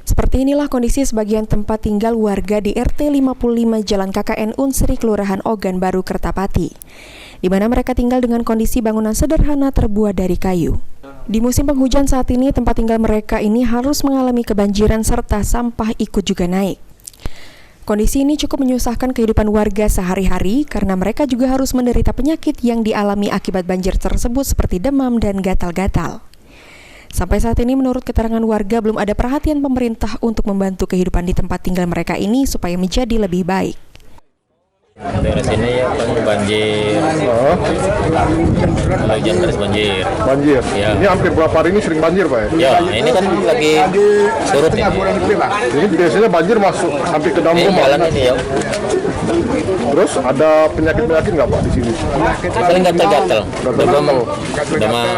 Seperti inilah kondisi sebagian tempat tinggal warga di RT 55 Jalan KKN Unsri, Kelurahan Ogan Baru, Kertapati, di mana mereka tinggal dengan kondisi bangunan sederhana terbuat dari kayu. Di musim penghujan saat ini, tempat tinggal mereka ini harus mengalami kebanjiran serta sampah ikut juga naik. Kondisi ini cukup menyusahkan kehidupan warga sehari-hari karena mereka juga harus menderita penyakit yang dialami akibat banjir tersebut seperti demam dan gatal-gatal. Sampai saat ini menurut keterangan warga belum ada perhatian pemerintah untuk membantu kehidupan di tempat tinggal mereka ini supaya menjadi lebih baik. Daerah sini ya banjir. Kalau hujan terus banjir. Banjir. Ya. Ini hampir berapa hari ini sering banjir, Pak? Ya, ini kan lagi surut ini. Ini biasanya banjir masuk sampai ke dalam Ini rumah. jalan ini ya. Terus ada penyakit nggak, Pak, di sini? Sering gatal-gatal. Demam.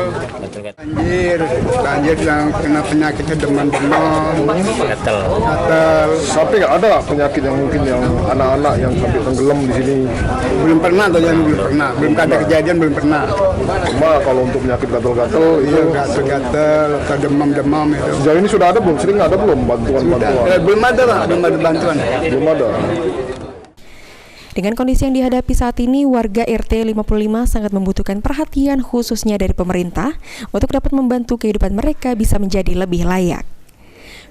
Banjir yang kena penyakitnya demam-demam, Gatal. gatal. Sampai nggak ada penyakit yang mungkin yang anak-anak yang sampai tenggelam di sini? Belum pernah tuh yang belum pernah. Belum ada kejadian, belum pernah. Cuma kalau untuk penyakit gatal-gatal itu Iya, gatal-gatal atau demam-demam itu. sejauh ini sudah ada belum? Sering ada belum bantuan-bantuan? Belum ada, Pak. Belum ada bantuan. Belum ada. Dengan kondisi yang dihadapi saat ini, warga RT 55 sangat membutuhkan perhatian khususnya dari pemerintah untuk dapat membantu kehidupan mereka bisa menjadi lebih layak.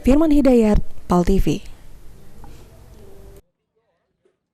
Firman Hidayat, PAL TV.